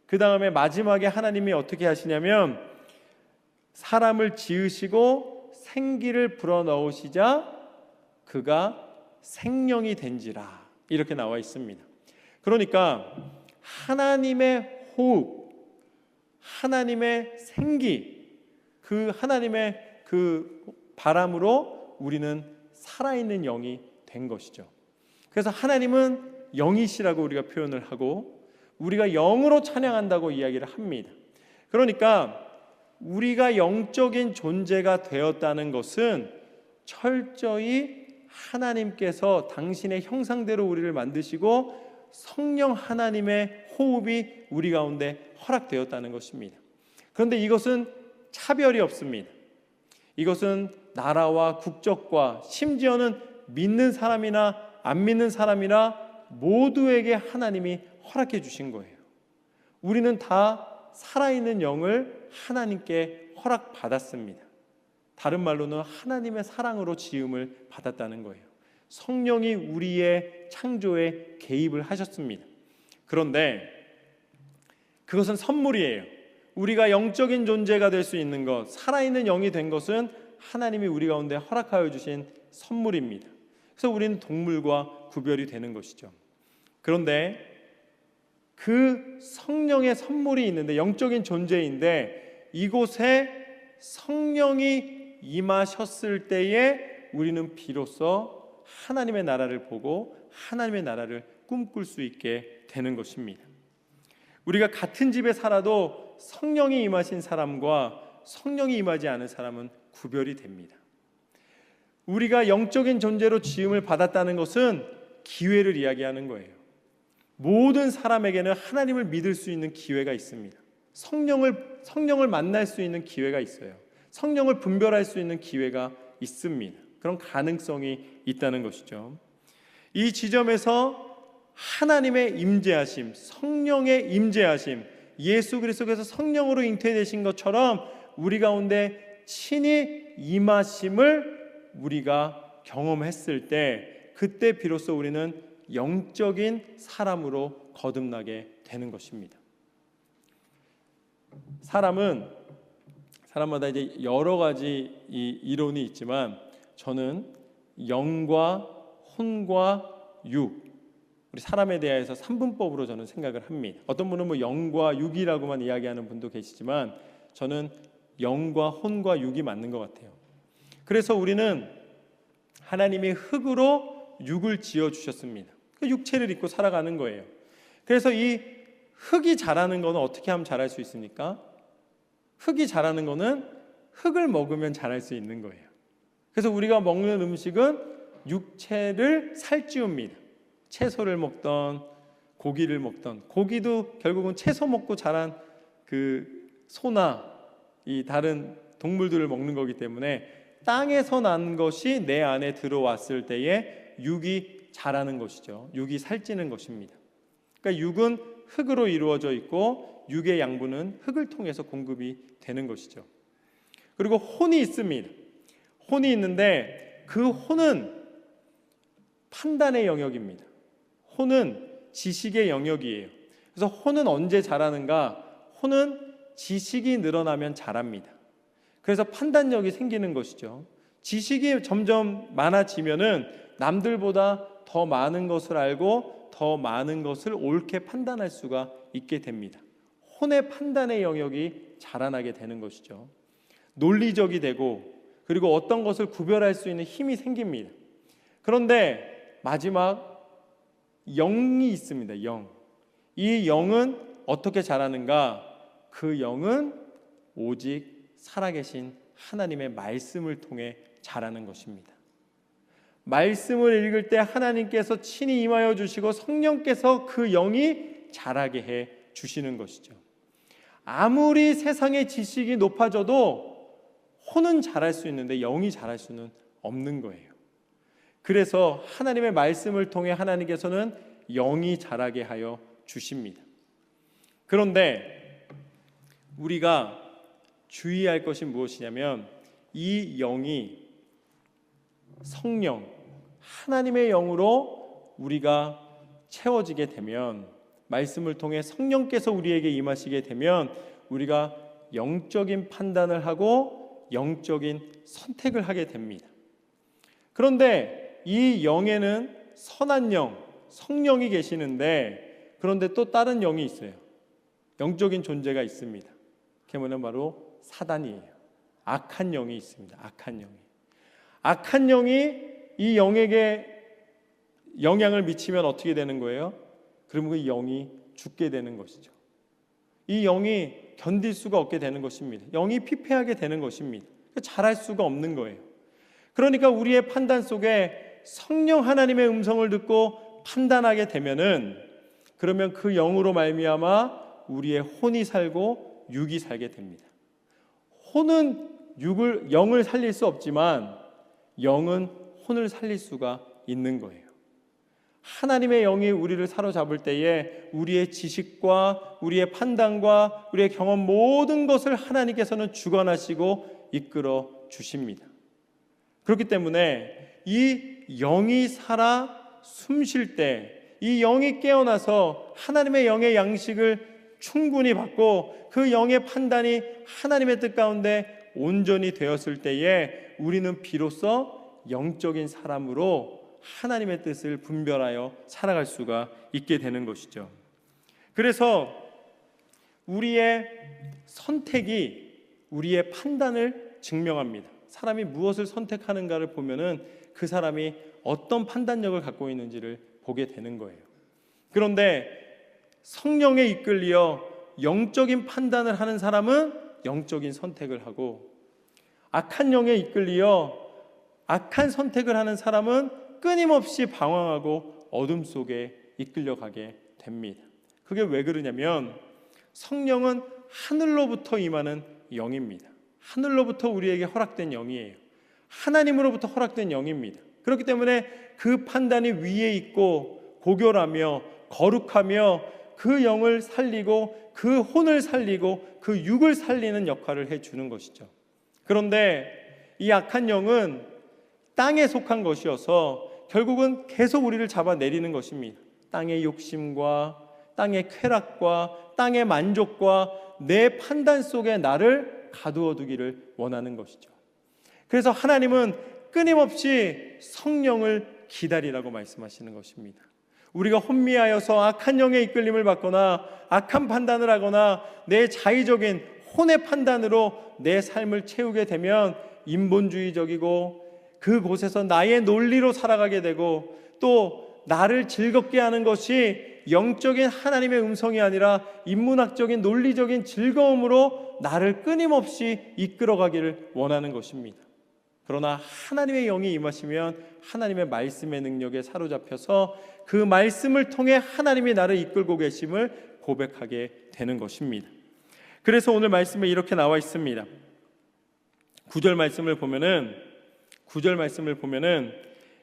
그 다음에 마지막에 하나님이 어떻게 하시냐면 사람을 지으시고 생기를 불어넣으시자 그가 생명이 된지라 이렇게 나와 있습니다. 그러니까 하나님의 호흡, 하나님의 생기, 그 하나님의 그 바람으로 우리는 살아있는 영이 된 것이죠. 그래서 하나님은 영이시라고 우리가 표현을 하고 우리가 영으로 찬양한다고 이야기를 합니다. 그러니까 우리가 영적인 존재가 되었다는 것은 철저히 하나님께서 당신의 형상대로 우리를 만드시고 성령 하나님의 호흡이 우리 가운데 허락되었다는 것입니다. 그런데 이것은 차별이 없습니다. 이것은 나라와 국적과 심지어는 믿는 사람이나 안 믿는 사람이나 모두에게 하나님이 허락해 주신 거예요. 우리는 다 살아있는 영을 하나님께 허락받았습니다. 다른 말로는 하나님의 사랑으로 지음을 받았다는 거예요. 성령이 우리의 창조에 개입을 하셨습니다. 그런데 그것은 선물이에요. 우리가 영적인 존재가 될 수 있는 것, 살아있는 영이 된 것은 하나님이 우리 가운데 허락하여 주신 선물입니다. 그래서 우리는 동물과 구별이 되는 것이죠. 그런데 그 성령의 선물이 있는데, 영적인 존재인데 이곳에 성령이 임하셨을 때에 우리는 비로소 하나님의 나라를 보고 하나님의 나라를 꿈꿀 수 있게 되는 것입니다. 우리가 같은 집에 살아도 성령이 임하신 사람과 성령이 임하지 않은 사람은 구별이 됩니다. 우리가 영적인 존재로 지음을 받았다는 것은 기회를 이야기하는 거예요. 모든 사람에게는 하나님을 믿을 수 있는 기회가 있습니다. 성령을 만날 수 있는 기회가 있어요. 성령을 분별할 수 있는 기회가 있습니다. 그런 가능성이 있다는 것이죠. 이 지점에서 하나님의 임재하심, 성령의 임재하심, 예수 그리스도께서 성령으로 잉태되신 것처럼 우리 가운데 친히 임하심을 우리가 경험했을 때, 그때 비로소 우리는 영적인 사람으로 거듭나게 되는 것입니다. 사람마다 이제 여러 가지 이론이 있지만 저는 영과 혼과 육, 우리 사람에 대해서 3분법으로 저는 생각을 합니다. 어떤 분은 뭐 영과 육이라고만 이야기하는 분도 계시지만 저는 영과 혼과 육이 맞는 것 같아요. 그래서 우리는 하나님이 흙으로 육을 지어 주셨습니다. 그 육체를 입고 살아가는 거예요. 그래서 이 흙이 자라는 거는 어떻게 하면 자랄 수 있습니까? 흙이 자라는 거는 흙을 먹으면 자랄 수 있는 거예요. 그래서 우리가 먹는 음식은 육체를 살찌웁니다. 채소를 먹던 고기를 먹던, 고기도 결국은 채소 먹고 자란 그 소나 이 다른 동물들을 먹는 거기 때문에 땅에서 난 것이 내 안에 들어왔을 때에 육이 자라는 것이죠. 육이 살찌는 것입니다. 그러니까 육은 흙으로 이루어져 있고 육의 양분은 흙을 통해서 공급이 되는 것이죠. 그리고 혼이 있습니다. 혼이 있는데 그 혼은 판단의 영역입니다. 혼은 지식의 영역이에요. 그래서 혼은 언제 자라는가? 혼은 지식이 늘어나면 자랍니다. 그래서 판단력이 생기는 것이죠. 지식이 점점 많아지면은 남들보다 더 많은 것을 알고 더 많은 것을 옳게 판단할 수가 있게 됩니다. 혼의 판단의 영역이 자라나게 되는 것이죠. 논리적이 되고 그리고 어떤 것을 구별할 수 있는 힘이 생깁니다. 그런데 마지막 영이 있습니다. 영. 이 영은 어떻게 자라는가? 그 영은 오직 살아계신 하나님의 말씀을 통해 자라는 것입니다. 말씀을 읽을 때 하나님께서 친히 임하여 주시고 성령께서 그 영이 자라게 해 주시는 것이죠. 아무리 세상의 지식이 높아져도 혼은 자랄 수 있는데 영이 자랄 수는 없는 거예요. 그래서 하나님의 말씀을 통해 하나님께서는 영이 자라게 하여 주십니다. 그런데 우리가 주의할 것이 무엇이냐면 이 영이 성령, 하나님의 영으로 우리가 채워지게 되면, 말씀을 통해 성령께서 우리에게 임하시게 되면 우리가 영적인 판단을 하고 영적인 선택을 하게 됩니다. 그런데 이 영에는 선한 영, 성령이 계시는데, 그런데 또 다른 영이 있어요. 영적인 존재가 있습니다. 그게 뭐냐면 바로 사단이에요. 악한 영이 있습니다. 악한 영이 이 영에게 영향을 미치면 어떻게 되는 거예요? 그러면 그 영이 죽게 되는 것이죠. 이 영이 견딜 수가 없게 되는 것입니다. 영이 피폐하게 되는 것입니다. 잘할 수가 없는 거예요. 그러니까 우리의 판단 속에 성령 하나님의 음성을 듣고 판단하게 되면은, 그러면 그 영으로 말미암아 우리의 혼이 살고 육이 살게 됩니다. 혼은 영을 살릴 수 없지만 영은 혼을 살릴 수가 있는 거예요. 하나님의 영이 우리를 사로잡을 때에 우리의 지식과 우리의 판단과 우리의 경험 모든 것을 하나님께서는 주관하시고 이끌어 주십니다. 그렇기 때문에 이 영이 살아 숨쉴 때, 이 영이 깨어나서 하나님의 영의 양식을 충분히 받고 그 영의 판단이 하나님의 뜻 가운데 온전히 되었을 때에 우리는 비로소 영적인 사람으로 하나님의 뜻을 분별하여 살아갈 수가 있게 되는 것이죠. 그래서 우리의 선택이 우리의 판단을 증명합니다. 사람이 무엇을 선택하는가를 보면은 그 사람이 어떤 판단력을 갖고 있는지를 보게 되는 거예요. 그런데 성령에 이끌려 영적인 판단을 하는 사람은 영적인 선택을 하고, 악한 영에 이끌려 악한 선택을 하는 사람은 끊임없이 방황하고 어둠 속에 이끌려가게 됩니다. 그게 왜 그러냐면 성령은 하늘로부터 임하는 영입니다. 하늘로부터 우리에게 허락된 영이에요. 하나님으로부터 허락된 영입니다. 그렇기 때문에 그 판단이 위에 있고 고결하며 거룩하며 그 영을 살리고 그 혼을 살리고 그 육을 살리는 역할을 해주는 것이죠. 그런데 이 악한 영은 땅에 속한 것이어서 결국은 계속 우리를 잡아내리는 것입니다. 땅의 욕심과 땅의 쾌락과 땅의 만족과 내 판단 속에 나를 가두어 두기를 원하는 것이죠. 그래서 하나님은 끊임없이 성령을 기다리라고 말씀하시는 것입니다. 우리가 혼미하여서 악한 영의 이끌림을 받거나 악한 판단을 하거나 내 자의적인 혼의 판단으로 내 삶을 채우게 되면 인본주의적이고 그곳에서 나의 논리로 살아가게 되고, 또 나를 즐겁게 하는 것이 영적인 하나님의 음성이 아니라 인문학적인 논리적인 즐거움으로 나를 끊임없이 이끌어가기를 원하는 것입니다. 그러나 하나님의 영이 임하시면 하나님의 말씀의 능력에 사로잡혀서 그 말씀을 통해 하나님이 나를 이끌고 계심을 고백하게 되는 것입니다. 그래서 오늘 말씀에 이렇게 나와 있습니다. 9절 말씀을 보면은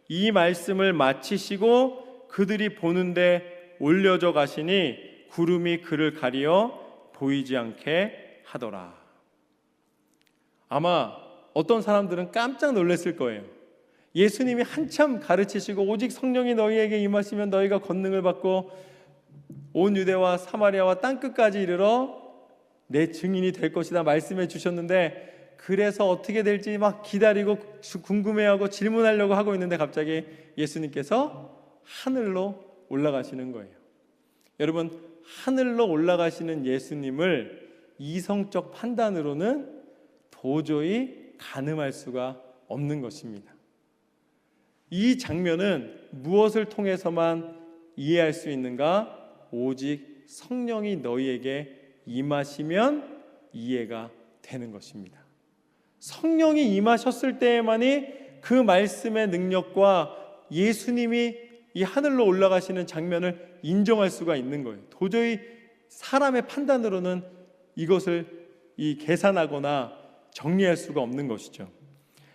이 말씀을 마치시고 그들이 보는데 올려져 가시니 구름이 그를 가리어 보이지 않게 하더라. 아마 어떤 사람들은 깜짝 놀랐을 거예요. 예수님이 한참 가르치시고 오직 성령이 너희에게 임하시면 너희가 권능을 받고 온 유대와 사마리아와 땅끝까지 이르러 내 증인이 될 것이다 말씀해 주셨는데, 그래서 어떻게 될지 막 기다리고 궁금해하고 질문하려고 하고 있는데 갑자기 예수님께서 하늘로 올라가시는 거예요. 여러분, 하늘로 올라가시는 예수님을 이성적 판단으로는 도저히 가늠할 수가 없는 것입니다. 이 장면은 무엇을 통해서만 이해할 수 있는가? 오직 성령이 너희에게 임하시면 이해가 되는 것입니다. 성령이 임하셨을 때에만이 그 말씀의 능력과 예수님이 이 하늘로 올라가시는 장면을 인정할 수가 있는 거예요. 도저히 사람의 판단으로는 이것을 계산하거나 정리할 수가 없는 것이죠.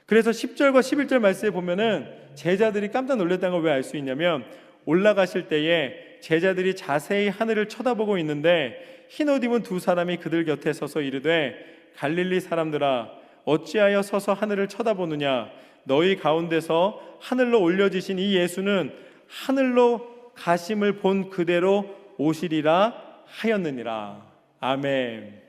그래서 10절과 11절 말씀에 보면은 제자들이 깜짝 놀랐다는 걸 왜 알 수 있냐면, 올라가실 때에 제자들이 자세히 하늘을 쳐다보고 있는데 흰옷 입은 두 사람이 그들 곁에 서서 이르되, 갈릴리 사람들아, 어찌하여 서서 하늘을 쳐다보느냐? 너희 가운데서 하늘로 올려지신 이 예수는 하늘로 가심을 본 그대로 오시리라 하였느니라. 아멘.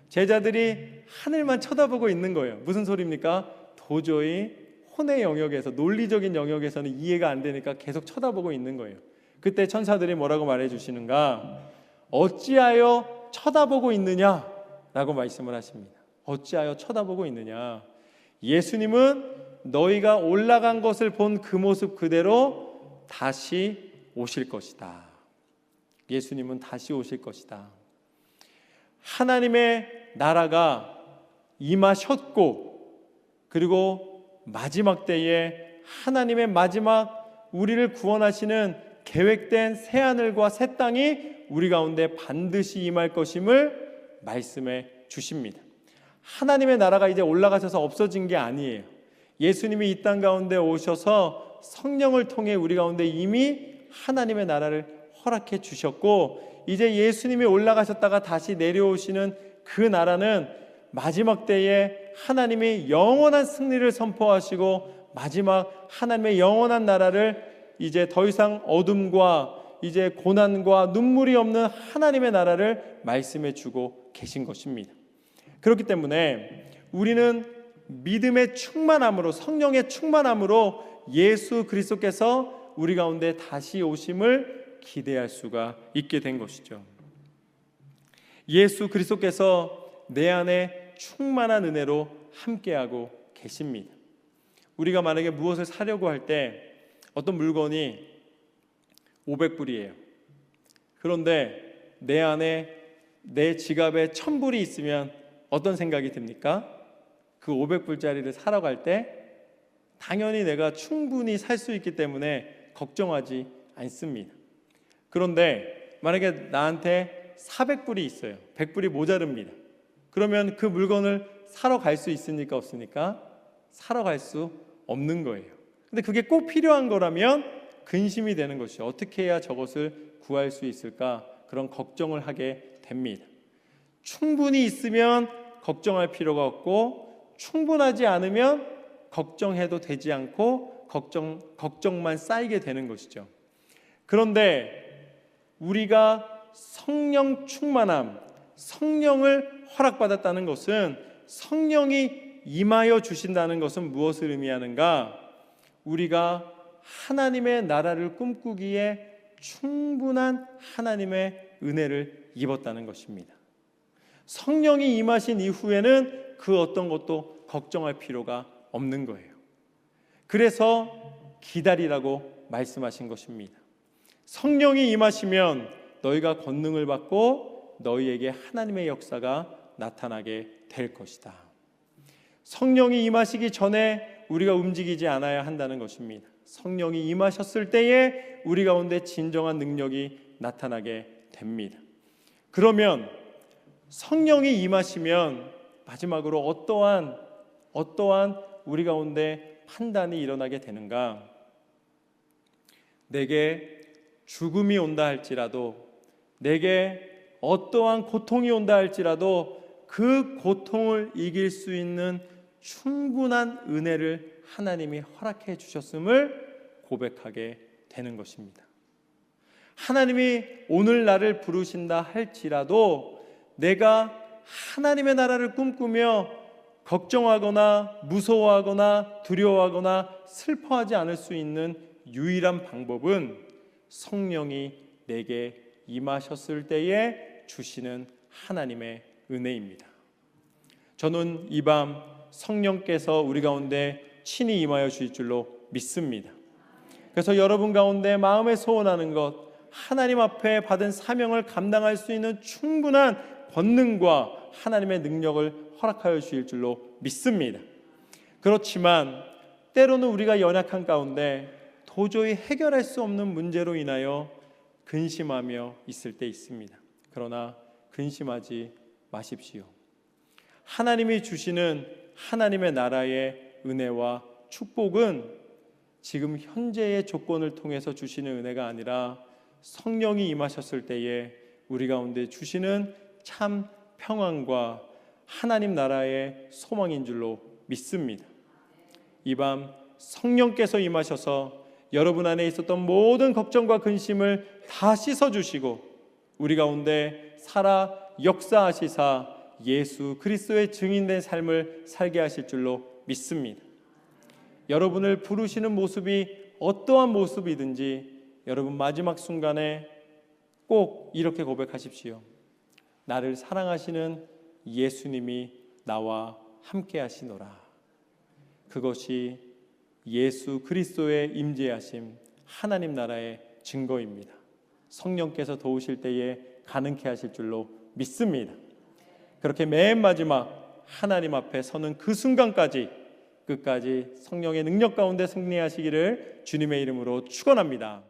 제자들이 하늘만 쳐다보고 있는 거예요. 무슨 소리입니까? 도저히 혼의 영역에서, 논리적인 영역에서는 이해가 안 되니까 계속 쳐다보고 있는 거예요. 그때 천사들이 뭐라고 말해 주시는가? 어찌하여 쳐다보고 있느냐? 라고 말씀을 하십니다. 어찌하여 쳐다보고 있느냐? 예수님은 너희가 올라간 것을 본 그 모습 그대로 다시 오실 것이다. 예수님은 다시 오실 것이다. 하나님의 나라가 임하셨고, 그리고 마지막 때에 하나님의 마지막 우리를 구원하시는 계획된 새하늘과 새 땅이 우리 가운데 반드시 임할 것임을 말씀해 주십니다. 하나님의 나라가 이제 올라가셔서 없어진 게 아니에요. 예수님이 이 땅 가운데 오셔서 성령을 통해 우리 가운데 이미 하나님의 나라를 허락해 주셨고, 이제 예수님이 올라가셨다가 다시 내려오시는 그 나라는 마지막 때에 하나님이 영원한 승리를 선포하시고, 마지막 하나님의 영원한 나라를 이제 더 이상 어둠과 이제 고난과 눈물이 없는 하나님의 나라를 말씀해 주고 계신 것입니다. 그렇기 때문에 우리는 믿음의 충만함으로, 성령의 충만함으로 예수 그리스도께서 우리 가운데 다시 오심을 기대할 수가 있게 된 것이죠. 예수 그리스도께서 내 안에 충만한 은혜로 함께하고 계십니다. 우리가 만약에 무엇을 사려고 할 때 어떤 물건이 500불이에요. 그런데 내 안에, 내 지갑에 1000불이 있으면 어떤 생각이 듭니까? 그 500불짜리를 사러 갈 때 당연히 내가 충분히 살 수 있기 때문에 걱정하지 않습니다. 그런데 만약에 나한테 400불이 있어요. 100불이 모자릅니다. 그러면 그 물건을 사러 갈 수 있습니까? 없습니까? 사러 갈 수 없는 거예요. 근데 그게 꼭 필요한 거라면 근심이 되는 것이죠. 어떻게 해야 저것을 구할 수 있을까? 그런 걱정을 하게 됩니다. 충분히 있으면 걱정할 필요가 없고, 충분하지 않으면 걱정해도 되지 않고 걱정만 쌓이게 되는 것이죠. 그런데 우리가 성령 충만함, 성령을 허락받았다는 것은, 성령이 임하여 주신다는 것은 무엇을 의미하는가? 우리가 하나님의 나라를 꿈꾸기에 충분한 하나님의 은혜를 입었다는 것입니다. 성령이 임하신 이후에는 그 어떤 것도 걱정할 필요가 없는 거예요. 그래서 기다리라고 말씀하신 것입니다. 성령이 임하시면 너희가 권능을 받고 너희에게 하나님의 역사가 나타나게 될 것이다. 성령이 임하시기 전에 우리가 움직이지 않아야 한다는 것입니다. 성령이 임하셨을 때에 우리 가운데 진정한 능력이 나타나게 됩니다. 그러면 성령이 임하시면 마지막으로 어떠한 우리 가운데 판단이 일어나게 되는가? 내게 죽음이 온다 할지라도, 내게 어떠한 고통이 온다 할지라도 그 고통을 이길 수 있는 충분한 은혜를 하나님이 허락해 주셨음을 고백하게 되는 것입니다. 하나님이 오늘 나를 부르신다 할지라도 내가 하나님의 나라를 꿈꾸며 걱정하거나 무서워하거나 두려워하거나 슬퍼하지 않을 수 있는 유일한 방법은 성령이 내게 임하셨을 때에 주시는 하나님의 은혜입니다. 저는 이 밤 성령께서 우리 가운데 친히 임하여 주실 줄로 믿습니다. 그래서 여러분 가운데 마음에 소원하는 것, 하나님 앞에 받은 사명을 감당할 수 있는 충분한 권능과 하나님의 능력을 허락하여 주실 줄로 믿습니다. 그렇지만 때로는 우리가 연약한 가운데 도저히 해결할 수 없는 문제로 인하여 근심하며 있을 때 있습니다. 그러나 근심하지 마십시오. 하나님이 주시는 하나님의 나라의 은혜와 축복은 지금 현재의 조건을 통해서 주시는 은혜가 아니라 성령이 임하셨을 때에 우리 가운데 주시는 참 평안과 하나님 나라의 소망인 줄로 믿습니다. 이 밤 성령께서 임하셔서 여러분 안에 있었던 모든 걱정과 근심을 다 씻어주시고 우리 가운데 살아 역사하시사 예수 그리스도의 증인된 삶을 살게 하실 줄로 믿습니다. 여러분을 부르시는 모습이 어떠한 모습이든지 여러분 마지막 순간에 꼭 이렇게 고백하십시오. 나를 사랑하시는 예수님이 나와 함께 하시노라. 그것이 예수 그리스도의 임재하심 하나님 나라의 증거입니다. 성령께서 도우실 때에 가능케 하실 줄로 믿습니다. 그렇게 맨 마지막 하나님 앞에 서는 그 순간까지 끝까지 성령의 능력 가운데 승리하시기를 주님의 이름으로 축원합니다.